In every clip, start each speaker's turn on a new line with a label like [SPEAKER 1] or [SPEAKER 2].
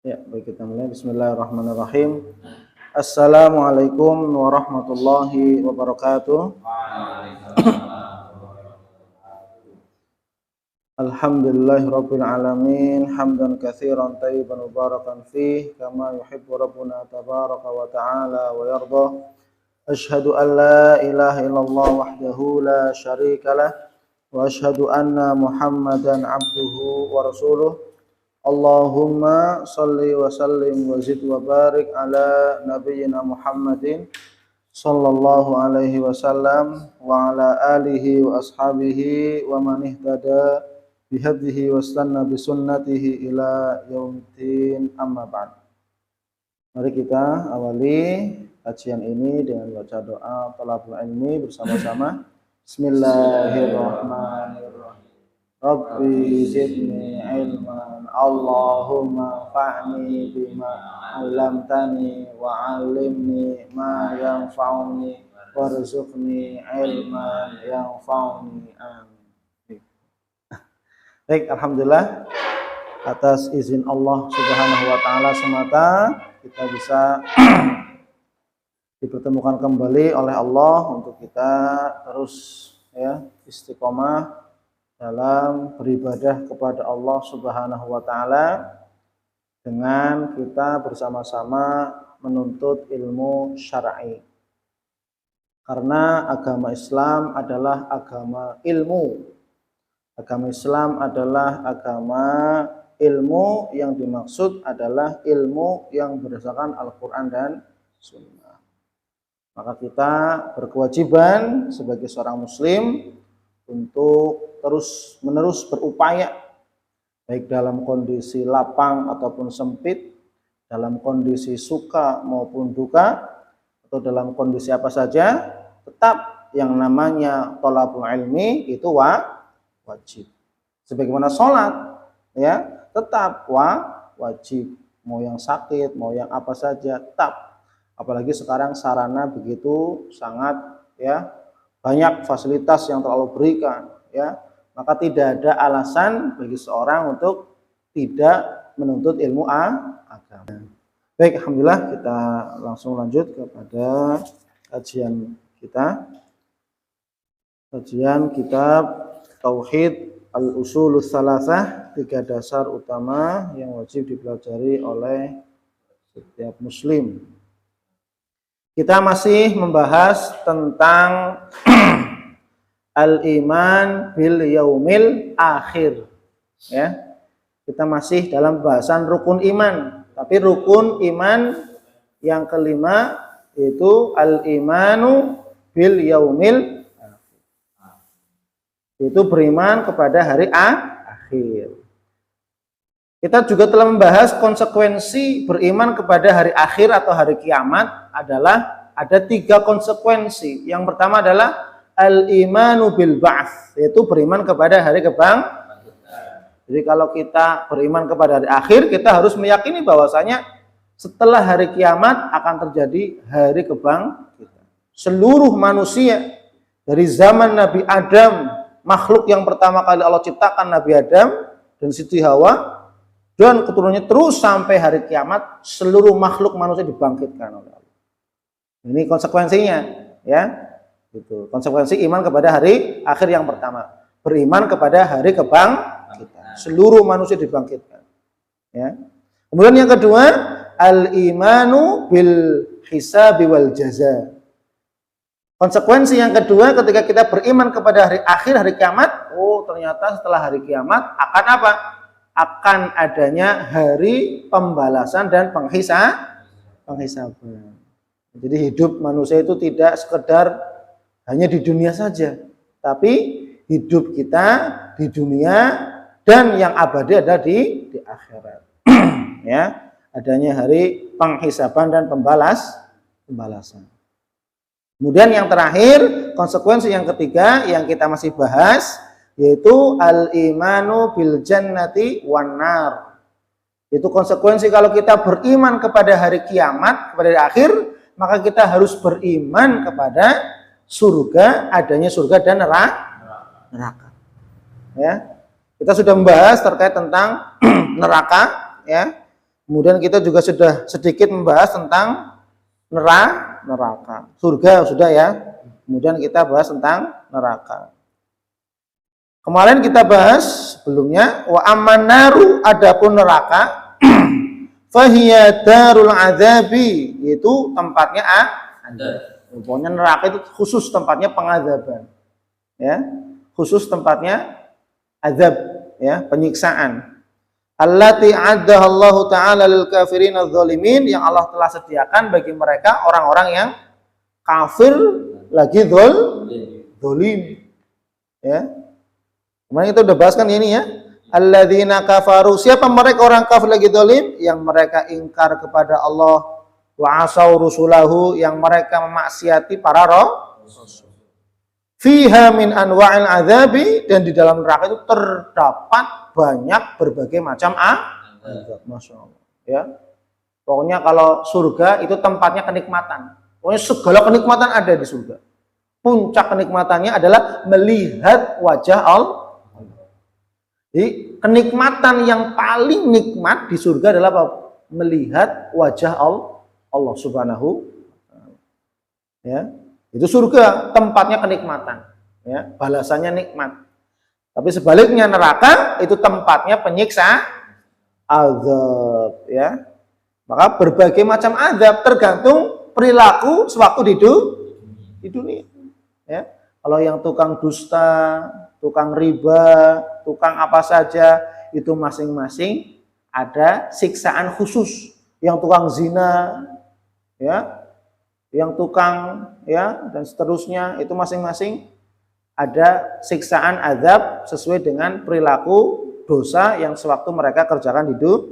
[SPEAKER 1] Ya, baik kita mulai. Bismillahirrahmanirrahim. Assalamualaikum warahmatullahi wabarakatuh. Alhamdulillahirabbil alamin, hamdan katsiran thayyiban mubarakan fih, kama yuhibbu rabbuna tabaraka wa ta'ala wa yarda. Asyhadu an la ilaha illallah wahdahu la syarikalah wa asyhadu anna Muhammadan abduhu wa rasuluh. Allahumma salli wa sallim wa zid wa barik ala nabiyyina Muhammadin sallallahu alaihi wasallam wa ala alihi wa ashabihi wa man ihtada bihadihi wa istanna bi sunnatihi ila yaumiddin, amma ba'd. Mari kita awali kajian ini dengan baca doa thalabul ilmi bersama-sama. Bismillahirrahmanirrahim. Rabbi zidni ilman, Allahumma fa'ni bima 'allamtani wa 'allimni ma yanfa'uni warzuqni ilman yanfa'uni. Amin. Baik, alhamdulillah, atas izin Allah Subhanahu wa taala semata kita bisa dipertemukan kembali oleh Allah untuk kita terus istiqomah dalam beribadah kepada Allah Subhanahu wa taala dengan kita bersama-sama menuntut ilmu syar'i. Karena agama Islam adalah agama ilmu. Agama Islam adalah agama ilmu, yang dimaksud adalah ilmu yang berdasarkan Al-Qur'an dan Sunnah. Maka kita berkewajiban sebagai seorang muslim untuk terus-menerus berupaya, baik dalam kondisi lapang ataupun sempit, dalam kondisi suka maupun duka, atau dalam kondisi apa saja, tetap yang namanya thalabul ilmi itu wajib. Sebagaimana sholat, tetap wajib. Mau yang sakit, mau yang apa saja, tetap. Apalagi sekarang sarana begitu sangat banyak fasilitas yang terlalu berikan, maka tidak ada alasan bagi seorang untuk tidak menuntut ilmu agama. Baik, alhamdulillah, kita langsung lanjut kepada kajian kita. Kajian kitab Tauhid Al-Usulus Salasah, 3 dasar utama yang wajib dipelajari oleh setiap muslim. Kita masih membahas tentang al-iman bil yaumil akhir. Kita masih dalam bahasan rukun iman, tapi rukun iman yang kelima yaitu al-imanu bil yaumil akhir. Itu beriman kepada hari akhir. Kita juga telah membahas konsekuensi beriman kepada hari akhir atau hari kiamat adalah ada 3 konsekuensi. Yang pertama adalah al-imanu bil ba'ts, yaitu beriman kepada hari kebangkitan. Jadi kalau kita beriman kepada hari akhir, kita harus meyakini bahwasanya setelah hari kiamat akan terjadi hari kebangkitan. Seluruh manusia dari zaman Nabi Adam, makhluk yang pertama kali Allah ciptakan Nabi Adam dan Siti Hawa, dan keturunannya terus sampai hari kiamat, seluruh makhluk manusia dibangkitkan oleh Allah. Ini konsekuensinya, Itu konsekuensi iman kepada hari akhir yang pertama. Beriman kepada hari kebangkitan. Seluruh manusia dibangkitkan. Kemudian yang kedua, al-imanu bil hisabi wal jaza. Konsekuensi yang kedua ketika kita beriman kepada hari akhir, hari kiamat, ternyata setelah hari kiamat akan apa? Akan adanya hari pembalasan dan penghisaban. Jadi hidup manusia itu tidak sekedar hanya di dunia saja, tapi hidup kita di dunia dan yang abadi ada di akhirat. Adanya hari penghisaban dan pembalasan. Kemudian yang terakhir, konsekuensi yang ketiga yang kita masih bahas, yaitu al-imanu bil jannati wan nar. Itu konsekuensi kalau kita beriman kepada hari kiamat, kepada hari akhir, maka kita harus beriman kepada surga, adanya surga dan neraka. Kita sudah membahas terkait tentang neraka, Kemudian kita juga sudah sedikit membahas tentang neraka. Surga sudah ya. Kemudian kita bahas tentang neraka. Kemarin kita bahas sebelumnya wa amman naru, adapun neraka fahiya darul adzabi, yaitu tempatnya azab. Pokoknya neraka itu khusus tempatnya pengazaban. Ya, khusus tempatnya azab, ya, penyiksaan. Allati addaha Allah taala lil kafirin adz-dzalimin, yang Allah telah sediakan bagi mereka orang-orang yang kafir lagi zalim. Ya. Kemarin kita udah bahas kan ini ya. Alladzina kafaru, siapa mereka orang kafir lagi zalim? Yang mereka ingkar kepada Allah, wa asau rusulahu, yang mereka memaksiati para rasul. Fiha min anwa'il azabi, dan di dalam neraka itu terdapat banyak berbagai macam azab. Masya Allah. Ya. Pokoknya kalau surga itu tempatnya kenikmatan. Pokoknya segala kenikmatan ada di surga. Puncak kenikmatannya adalah melihat wajah Allah. Jadi kenikmatan yang paling nikmat di surga adalah apa? Melihat wajah Allah Subhanahu. Ya, itu surga tempatnya kenikmatan. Ya, balasannya nikmat. Tapi sebaliknya neraka itu tempatnya penyiksa azab. Ya, maka berbagai macam azab tergantung perilaku sewaktu di dunia. Ya, kalau yang tukang dusta, tukang riba, tukang apa saja, itu masing-masing ada siksaan khusus. Yang tukang zina, ya, yang tukang, ya, dan seterusnya, itu masing-masing ada siksaan azab sesuai dengan perilaku dosa yang sewaktu mereka kerjakan hidup.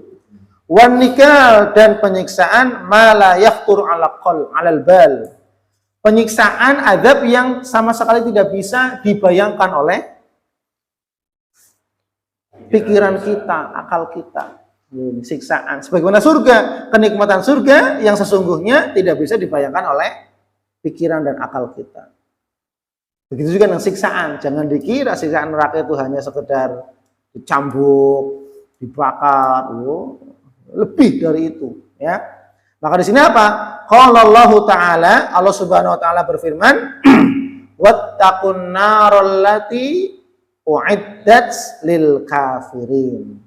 [SPEAKER 1] Wan nikal, dan penyiksaan mala yakhtur alal bal. Penyiksaan azab yang sama sekali tidak bisa dibayangkan oleh pikiran kita, akal kita. Siksaan. Sebagaimana surga, kenikmatan surga yang sesungguhnya tidak bisa dibayangkan oleh pikiran dan akal kita. Begitu juga dengan siksaan. Jangan dikira siksaan neraka itu hanya sekedar dicambuk, dibakar, lebih dari itu. Ya. Maka di sini apa? Qala Allah Ta'ala, Allah Subhanahu wa taala berfirman, wattaqun narol lati uiddat lil kafirin.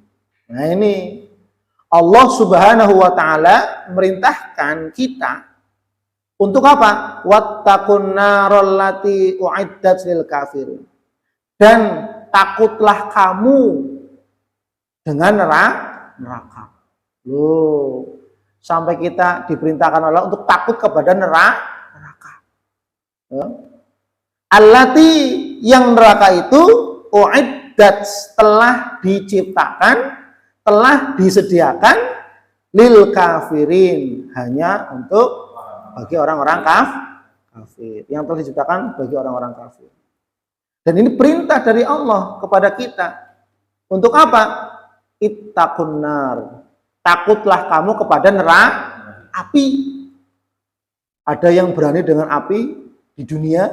[SPEAKER 1] Nah, ini Allah Subhanahu wa taala merintahkan kita untuk apa? Wattaqun narol lati uiddat lil kafirin. Dan takutlah kamu dengan neraka. Loh, sampai kita diperintahkan Allah untuk takut kepada neraka. Ya. Allati, yang neraka itu uiddat, telah diciptakan, telah disediakan lil kafirin, hanya untuk bagi orang-orang kafir. Yang telah diciptakan bagi orang-orang kafir. Dan ini perintah dari Allah kepada kita. Untuk apa? Ittaqun nar. Takutlah kamu kepada neraka, api. Ada yang berani dengan api di dunia?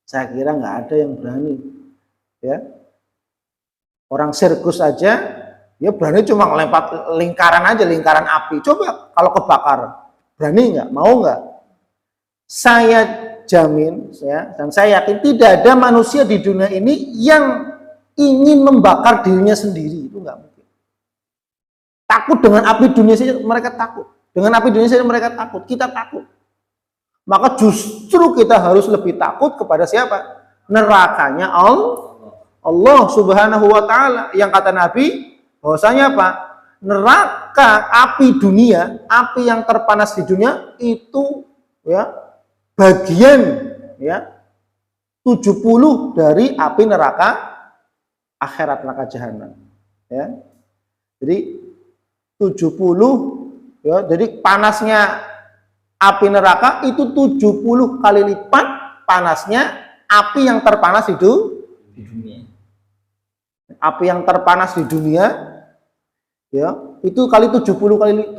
[SPEAKER 1] Saya kira nggak ada yang berani. Ya, orang sirkus aja, ya berani cuma ngelempar lingkaran aja, lingkaran api. Coba kalau kebakar, berani nggak? Mau nggak? Saya jamin, dan saya yakin tidak ada manusia di dunia ini yang ingin membakar dirinya sendiri. Itu nggak mungkin. Takut dengan api dunia saja mereka takut. Dengan api dunia saja mereka takut. Kita takut. Maka justru kita harus lebih takut kepada siapa? Nerakanya Allah Subhanahu wa taala. Yang kata Nabi bahwasanya apa? Neraka, api dunia, api yang terpanas di dunia itu ya bagian ya 70 dari api neraka akhirat, neraka jahanam. Ya. Jadi 70 ya, jadi panasnya api neraka itu 70 kali lipat panasnya api yang terpanas di dunia. Api yang terpanas di dunia ya, itu kali 70 kali 70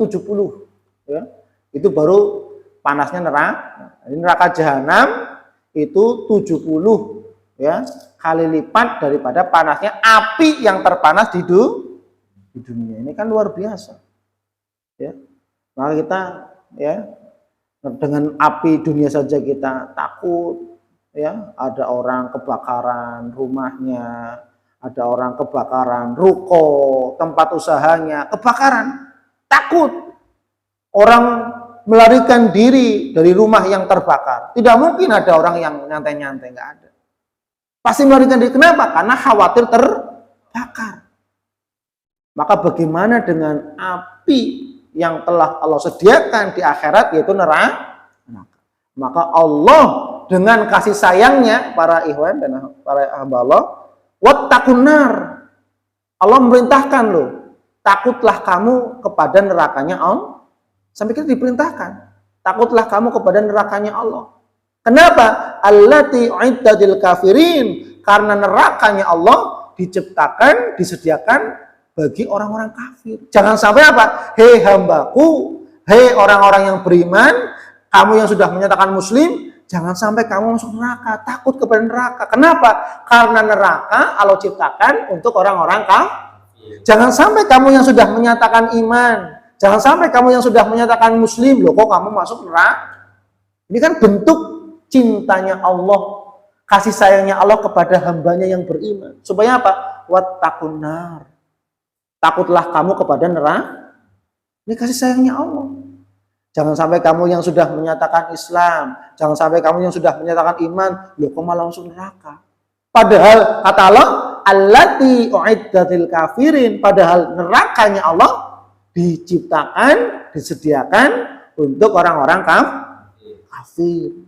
[SPEAKER 1] ya. Itu baru panasnya neraka. Neraka jahanam itu 70 ya kali lipat daripada panasnya api yang terpanas di dunia. Ini kan luar biasa. ya. Maka kita ya dengan api dunia saja kita takut, ya. Ada orang kebakaran rumahnya, ada orang kebakaran ruko, tempat usahanya kebakaran, takut. Orang melarikan diri dari rumah yang terbakar. Tidak mungkin ada orang yang nyantai-nyantai, nggak ada. Pasti melarikan diri. Kenapa? Karena khawatir terbakar. Maka bagaimana dengan api yang telah Allah sediakan di akhirat, yaitu neraka? Maka Allah dengan kasih sayangnya, para ikhwan dan para hamba Allah, wattaqun nar. Allah memerintahkan loh, takutlah kamu kepada nerakanya Allah. Sampai kita diperintahkan, takutlah kamu kepada nerakanya Allah. Kenapa? Allati uiddatil kafirin, karena nerakanya Allah diciptakan, disediakan bagi orang-orang kafir. Jangan sampai apa? Hei hambaku, hei orang-orang yang beriman, kamu yang sudah menyatakan muslim, jangan sampai kamu masuk neraka, takut kepada neraka. Kenapa? Karena neraka Allah ciptakan untuk orang-orang kafir. Jangan sampai kamu yang sudah menyatakan iman, jangan sampai kamu yang sudah menyatakan muslim, loh kok kamu masuk neraka? Ini kan bentuk cintanya Allah, kasih sayangnya Allah kepada hambanya yang beriman. Supaya apa? Wattaqun nar. Takutlah kamu kepada neraka. Ini kasih sayangnya Allah. Jangan sampai kamu yang sudah menyatakan Islam, jangan sampai kamu yang sudah menyatakan iman, loh kok malah masuk neraka? Padahal kata Allah, allati uiddatil kafirin, padahal nerakanya Allah diciptakan, disediakan untuk orang-orang kafir.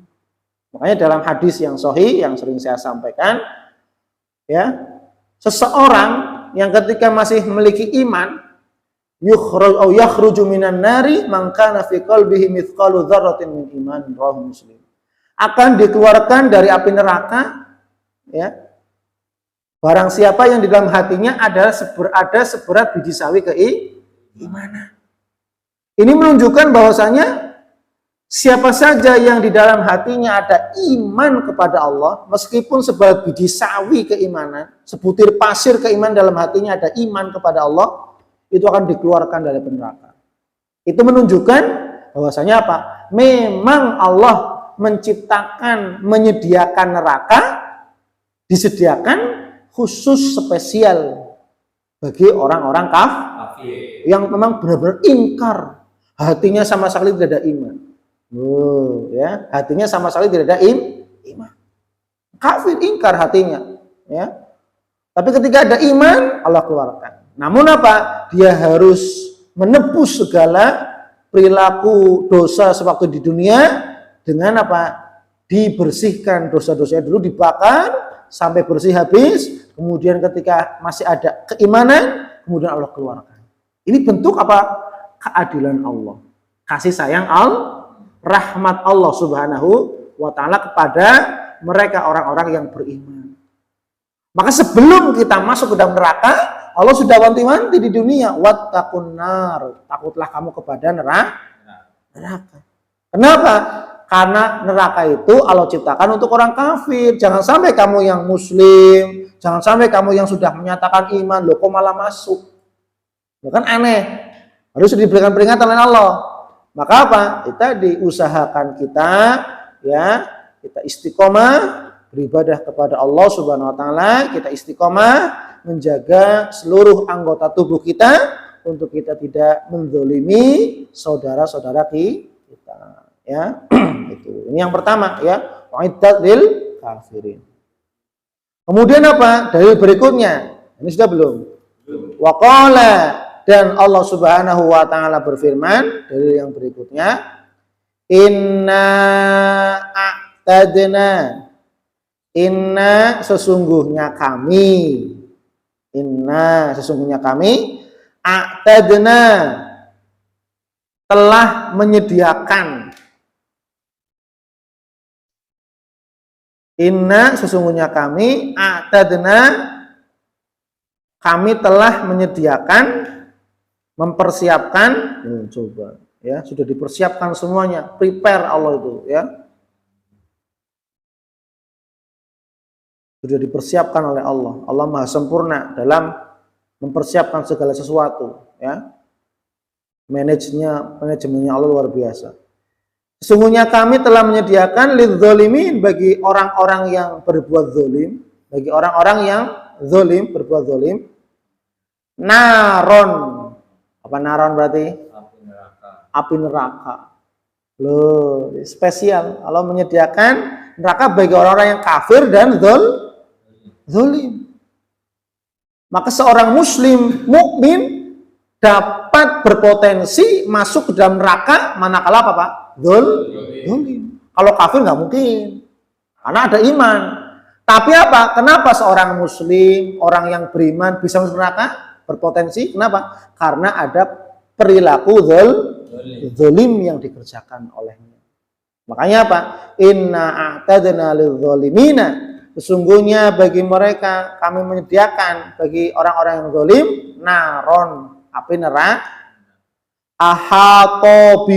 [SPEAKER 1] Makanya dalam hadis yang sahih yang sering saya sampaikan, ya, seseorang yang ketika masih memiliki iman, yakhruju minan nari man kana fi qalbihi mithqalu dzarratin min iman, rawahu Muslim. Akan dikeluarkan dari api neraka, ya, barang siapa yang di dalam hatinya ada seberat biji sawi keimanan. Ini menunjukkan bahwasanya siapa saja yang di dalam hatinya ada iman kepada Allah, meskipun seberat biji sawi keimanan, sebutir pasir keimanan dalam hatinya ada iman kepada Allah, itu akan dikeluarkan dari neraka. Itu menunjukkan bahwasanya apa? Memang Allah menciptakan, menyediakan neraka, disediakan khusus spesial bagi orang-orang kafir yang memang benar-benar ingkar, hatinya sama sekali tidak ada iman. Ya, hatinya sama sekali tidak ada iman. Kafir, ingkar hatinya, ya. Tapi ketika ada iman, Allah keluarkan. Namun apa? Dia harus menebus segala perilaku dosa sewaktu di dunia dengan apa? Dibersihkan dosa-dosanya dulu, dibakar sampai bersih habis. Kemudian ketika masih ada keimanan, kemudian Allah keluarkan. Ini bentuk apa? Keadilan Allah, kasih sayang Allah, rahmat Allah Subhanahu wa ta'ala kepada mereka orang-orang yang beriman. Maka sebelum kita masuk ke dalam neraka, Allah sudah wanti-wanti di dunia, wattaqun nar, takutlah kamu kepada neraka. Kenapa? Karena neraka itu Allah ciptakan untuk orang kafir. Jangan sampai kamu yang muslim, jangan sampai kamu yang sudah menyatakan iman, loh kok malah masuk. Ya kan aneh. Harus diberikan peringatan oleh Allah. Maka apa? Kita diusahakan kita, ya, kita istiqomah beribadah kepada Allah Subhanahu wa taala, kita istiqomah menjaga seluruh anggota tubuh kita untuk kita tidak menzalimi saudara-saudara kita, ya. Itu. Ini yang pertama, ya, uiddat lil kafirin. Kemudian apa? Dalil berikutnya. Ini sudah belum? Wa qala, dan Allah Subhanahu wa taala berfirman dari yang berikutnya, inna a'tadna, inna sesungguhnya kami, a'tadna telah menyediakan, inna sesungguhnya kami, a'tadna kami telah menyediakan, mempersiapkan, coba, ya, sudah dipersiapkan semuanya, prepare Allah itu, ya, sudah dipersiapkan oleh Allah. Allah Maha Sempurna dalam mempersiapkan segala sesuatu, ya. manajemennya Allah luar biasa. Sesungguhnya kami telah menyediakan lidzalimin bagi orang-orang yang berbuat zalim, bagi orang-orang yang zalim, berbuat zalim, naron. Apa naron berarti?
[SPEAKER 2] Api neraka.
[SPEAKER 1] Api neraka. Loh, spesial. Allah menyediakan neraka bagi orang-orang yang kafir dan zalim. Maka seorang muslim mukmin dapat berpotensi masuk ke dalam neraka manakala apa, Pak? Zalim. Kalau kafir nggak mungkin, karena ada iman. Tapi apa? Kenapa seorang muslim, orang yang beriman bisa masuk neraka? Berpotensi. Kenapa? Karena ada perilaku zalim yang dikerjakan olehnya. Makanya apa? Inna a'tadna lidzalimina. Sesungguhnya bagi mereka kami menyediakan bagi orang-orang yang zalim naron, api neraka, ahata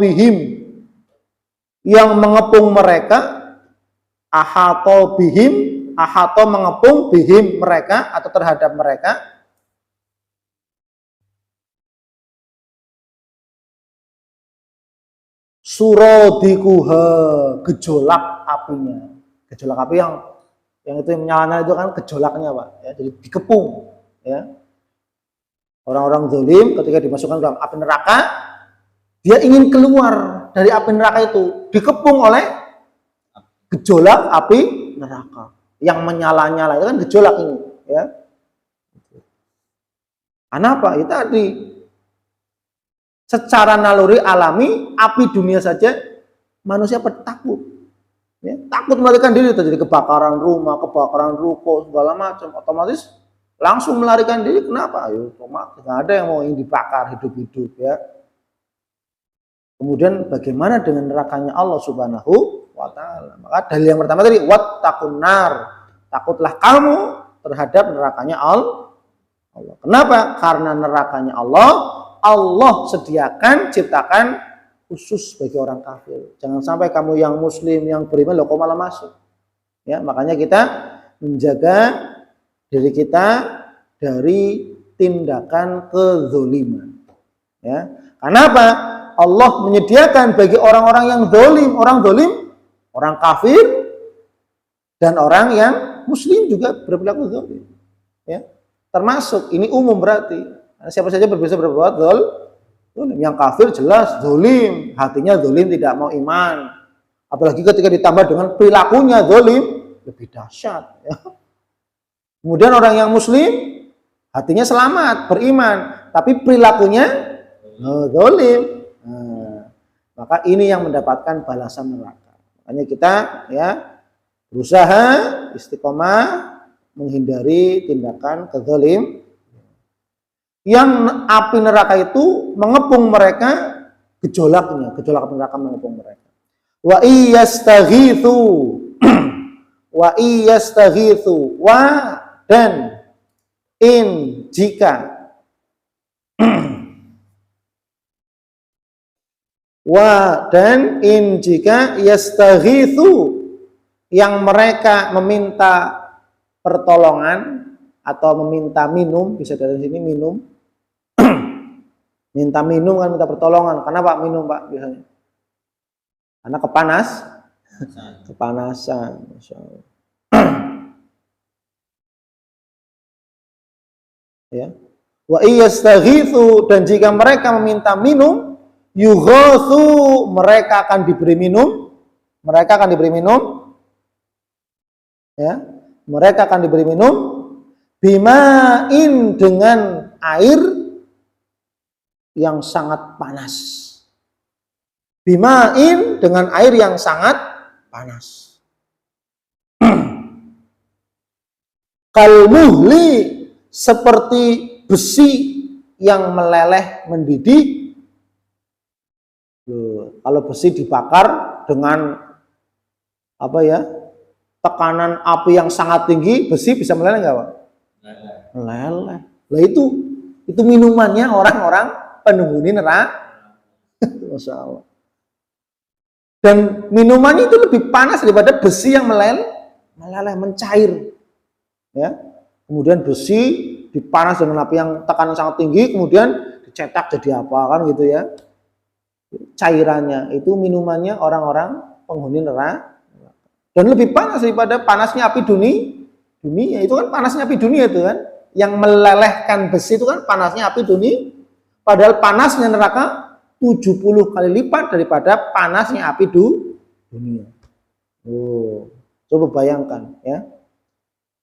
[SPEAKER 1] bihim yang mengepung mereka, ahata mengepung bihim mereka atau terhadap mereka, surodikuha, gejolak apinya. Gejolak api yang itu yang menyala itu kan gejolaknya, Pak, ya, jadi dikepung, ya. Orang-orang zalim ketika dimasukkan dalam api neraka, dia ingin keluar dari api neraka itu, dikepung oleh gejolak api neraka yang menyala-nyala. Itu kan gejolak ini, ya. Kenapa? Itu tadi secara naluri alami api dunia saja manusia takut, ya, takut melarikan diri, terjadi kebakaran rumah, kebakaran ruko, segala macam, otomatis langsung melarikan diri. Kenapa? Ayo, otomatis nggak ada yang mau dibakar hidup-hidup, ya. Kemudian bagaimana dengan nerakanya Allah Subhanahu wa Ta'ala? Maka dalil yang pertama tadi, wattaqun nar, takutlah kamu terhadap nerakanya Allah. Kenapa? Karena nerakanya Allah sediakan, ciptakan khusus bagi orang kafir. Jangan sampai kamu yang muslim, yang beriman, kok malah masuk. Ya, makanya kita menjaga diri kita dari tindakan kezaliman. Ya, kenapa? Allah menyediakan bagi orang-orang yang zalim, orang kafir, dan orang yang muslim juga berperilaku zalim. Ya, termasuk ini umum berarti. Siapa saja bisa berbuat zalim. Yang kafir jelas zalim, hatinya zalim, tidak mau iman. Apalagi ketika ditambah dengan perilakunya zalim, lebih dahsyat. Ya. Kemudian orang yang muslim, hatinya selamat, beriman, tapi perilakunya zalim. Nah, maka ini yang mendapatkan balasan neraka. Makanya kita, ya, berusaha istiqomah menghindari tindakan kezalim. Yang api neraka itu mengepung mereka, gejolak neraka mengepung mereka. Wa iyastaghitsu wa dan in jika yastaghitsu yang mereka meminta pertolongan atau meminta minum, bisa dari sini minum. Minta minum kan minta pertolongan. Kenapa minum, Pak, biasanya? Karena kepanasan. Masya Allah. Ya. Wa iyastaghitsu, dan jika mereka meminta minum, yughatsu, mereka akan diberi minum. Ya. Mereka akan diberi minum bima'in, dengan air yang sangat panas. Bima'in, dengan air yang sangat panas. Kalmuhli, seperti besi yang meleleh mendidih. Kalau besi dibakar dengan apa, ya, tekanan api yang sangat tinggi, besi bisa meleleh nggak, Pak? Meleleh. Lah itu minumannya orang-orang penghuni neraka. Masya Allah. Dan minumannya itu lebih panas daripada besi yang meleleh, mencair. Ya. Kemudian besi dipanas dengan api yang tekanan sangat tinggi, kemudian dicetak jadi apa kan gitu ya. Cairannya itu minumannya orang-orang penghuni neraka. Dan lebih panas daripada panasnya api dunia. Itu kan panasnya api dunia itu kan. Yang melelehkan besi itu kan panasnya api dunia. Padahal panasnya neraka 70 kali lipat daripada panasnya api dunia. Oh, coba bayangkan ya.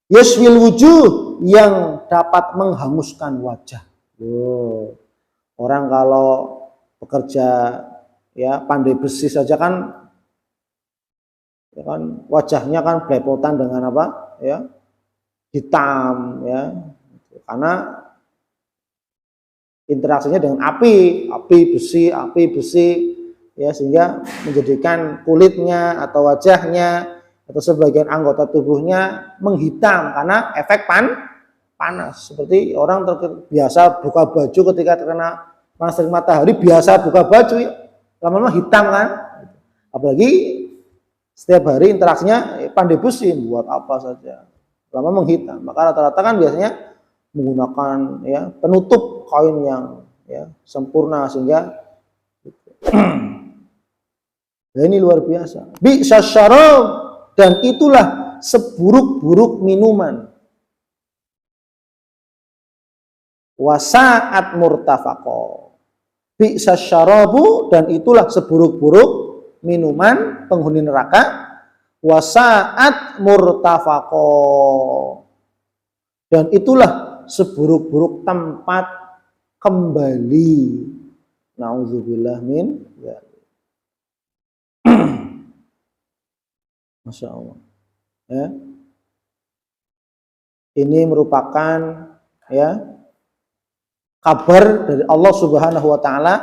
[SPEAKER 1] Yaswil wujuh, yang dapat menghanguskan wajah. Oh, orang kalau bekerja ya pandai besi saja kan, ya kan wajahnya kan belepotan dengan apa ya, hitam ya, karena interaksinya dengan api besi ya, sehingga menjadikan kulitnya atau wajahnya atau sebagian anggota tubuhnya menghitam karena efek panas. Seperti orang biasa buka baju ketika terkena panas dari matahari, biasa buka baju ya, lama-lama hitam kan. Apalagi setiap hari interaksinya pandai besi, buat apa saja lama menghitam. Maka rata-rata kan biasanya menggunakan ya penutup kain yang ya sempurna sehingga nah, ini luar biasa. Bi'sa syarab, dan itulah seburuk-buruk minuman. Wasa'at murtafaqo. Bi'sa syarabu, dan itulah seburuk-buruk minuman penghuni neraka. Wasa'at murtafaqo, dan itulah seburuk-buruk tempat kembali. Nauzubillah min dzalik. Masya Allah ya. Ini merupakan ya kabar dari Allah Subhanahu wa taala,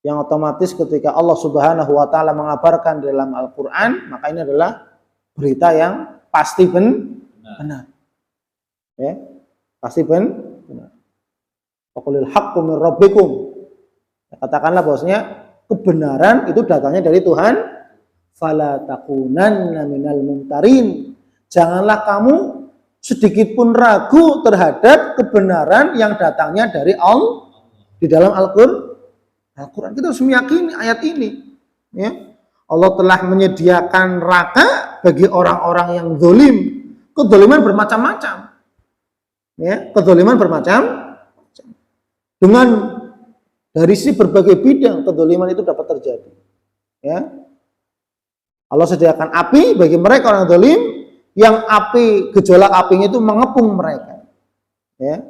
[SPEAKER 1] yang otomatis ketika Allah Subhanahu wa taala mengabarkan dalam Al-Qur'an, maka ini adalah berita yang pasti benar. Ya, pasti benar. Faqulil haqqu mir rabbikum. Katakanlah bahwasanya kebenaran itu datangnya dari Tuhan. Fala takunanna minal mumtarin. Janganlah kamu sedikit pun ragu terhadap kebenaran yang datangnya dari Allah di dalam Al-Qur'an. Kita harus meyakini ayat ini. Ya. Allah telah menyediakan neraka bagi orang-orang yang zalim. Kedzaliman bermacam-macam. Ya, kedzaliman bermacam. Dengan dari sisi berbagai bidang kedzaliman itu dapat terjadi. Ya. Allah sediakan api bagi mereka orang zalim, yang api, gejolak apinya itu mengepung mereka. Ya.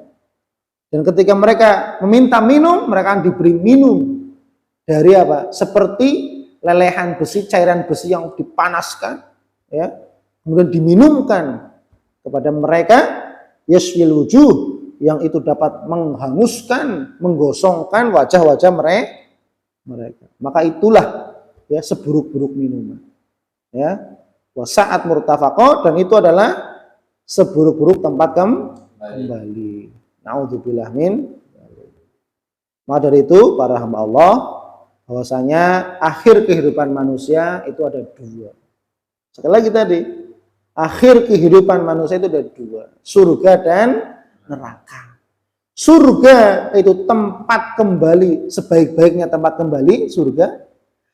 [SPEAKER 1] Dan ketika mereka meminta minum, mereka akan diberi minum dari apa? Seperti lelehan besi, cairan besi yang dipanaskan, ya, kemudian diminumkan kepada mereka, yaswil wujuh, yang itu dapat menghanguskan, menggosongkan wajah-wajah mereka. Maka itulah ya seburuk-buruk minuman. Ya, wasa'at murtafaqo, dan itu adalah seburuk-buruk tempat kembali. Nauzubillah min. Maka dari itu para hamba Allah, bahwasanya akhir kehidupan manusia itu ada dua. Sekali lagi tadi, akhir kehidupan manusia itu ada dua, surga dan neraka. Surga itu tempat kembali, sebaik-baiknya tempat kembali surga.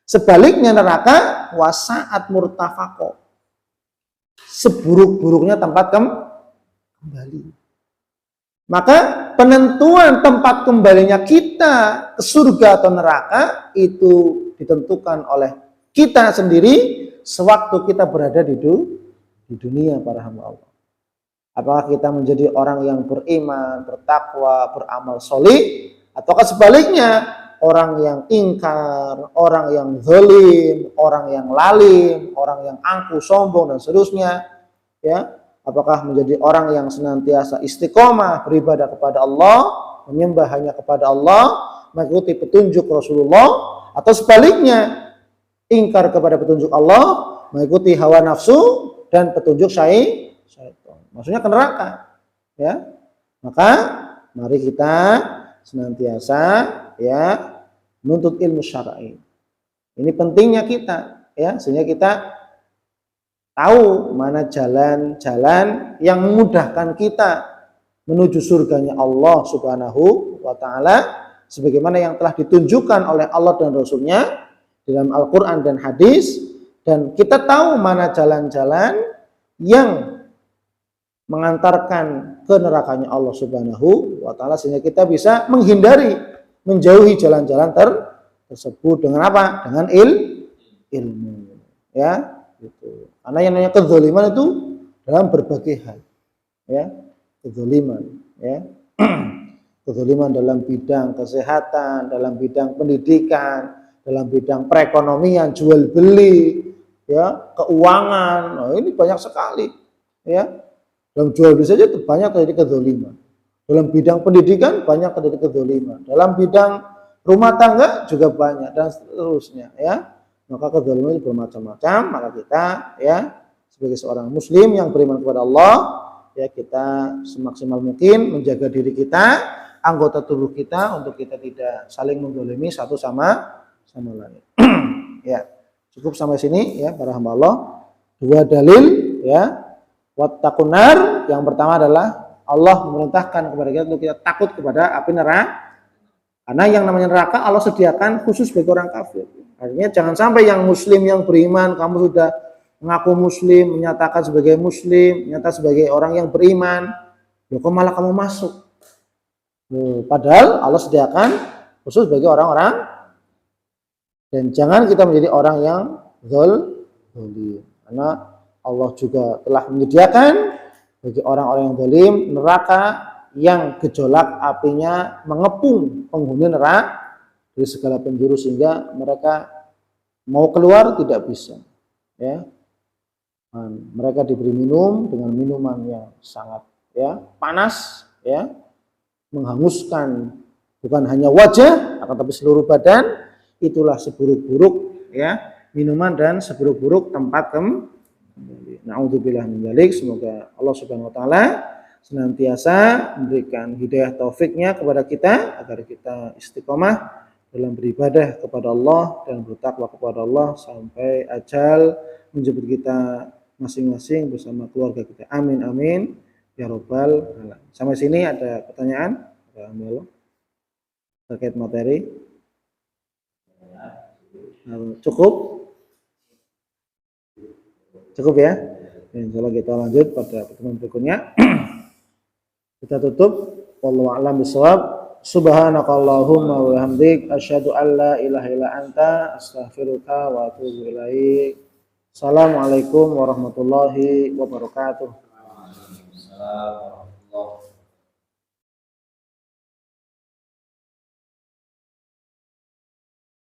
[SPEAKER 1] Sebaliknya neraka, wasa'at murtafaqo, seburuk-buruknya tempat kembali. Maka penentuan tempat kembalinya kita ke surga atau neraka itu ditentukan oleh kita sendiri sewaktu kita berada di dunia para hamba Allah. Apakah kita menjadi orang yang beriman, bertakwa, beramal solih, ataukah sebaliknya orang yang ingkar, orang yang zalim, orang yang lalim, orang yang angkuh, sombong, dan seterusnya. Ya, apakah menjadi orang yang senantiasa istiqomah beribadah kepada Allah, menyembah hanya kepada Allah, mengikuti petunjuk Rasulullah, atau sebaliknya ingkar kepada petunjuk Allah, mengikuti hawa nafsu dan petunjuk syaitan. Maksudnya ke neraka. Ya, maka mari kita senantiasa ya menuntut ilmu syar'i. Ini pentingnya kita ya, sehingga kita tahu mana jalan-jalan yang memudahkan kita menuju surganya Allah Subhanahu wa taala sebagaimana yang telah ditunjukkan oleh Allah dan Rasul-Nya dalam Al-Qur'an dan hadis, dan kita tahu mana jalan-jalan yang mengantarkan ke nerakanya Allah Subhanahu wa taala sehingga kita bisa menjauhi jalan-jalan tersebut dengan apa? Dengan ilmu. Ya, gitu. Karena yang namanya kezaliman itu dalam berbagai hal. Ya, kezaliman, ya. Kezaliman dalam bidang kesehatan, dalam bidang pendidikan, dalam bidang perekonomian, jual beli, ya, keuangan. Nah, ini banyak sekali, ya. Dalam jual beli saja itu banyak terjadi kezaliman. Dalam bidang pendidikan banyak terjadi kezaliman. Dalam bidang rumah tangga juga banyak dan seterusnya, ya. Maka kezaliman itu bermacam-macam. Maka kita, ya, sebagai seorang muslim yang beriman kepada Allah, ya, kita semaksimal mungkin menjaga diri kita, anggota tubuh kita, untuk kita tidak saling menzalimi satu sama lain. Ya, cukup sampai sini, ya, para hamba Allah. Dua dalil, ya, wattaqun nar. Yang pertama adalah Allah memerintahkan kepada kita untuk kita takut kepada api neraka. Karena yang namanya neraka Allah sediakan khusus bagi orang kafir. Artinya jangan sampai yang muslim, yang beriman, kamu sudah mengaku muslim, menyatakan sebagai muslim, menyatakan sebagai orang yang beriman, loh kok malah kamu masuk? Loh, padahal Allah sediakan khusus bagi orang-orang, dan jangan kita menjadi orang yang zalim. Karena Allah juga telah menyediakan bagi orang-orang yang zalim neraka yang gejolak apinya mengepung penghuni neraka dari segala penjuru sehingga mereka mau keluar tidak bisa. Ya, mereka diberi minum dengan minuman yang sangat, ya, panas, ya, menghanguskan bukan hanya wajah akan tapi seluruh badan. Itulah seburuk-buruk, ya, minuman dan seburuk-buruk tempat kembali. Na'udzubillah min dzalik. Semoga Allah Subhanahu wa taala senantiasa memberikan hidayah taufiknya kepada kita agar kita istiqomah dalam beribadah kepada Allah dan bertakwa kepada Allah sampai ajal menjemput kita masing-masing bersama keluarga kita. Amin amin ya rabbal alamin. Sampai sini ada pertanyaan? Terkait materi? Cukup? Cukup, ya? Insya Allah kita lanjut pada pertemuan berikutnya. Kita tutup. Wallahu a'lam bishawab. Subhanakallahumma wa bihamdik asyhadu an la ilaha illa anta astaghfiruka wa atubu ilaik. Assalamualaikum warahmatullahi wabarakatuh.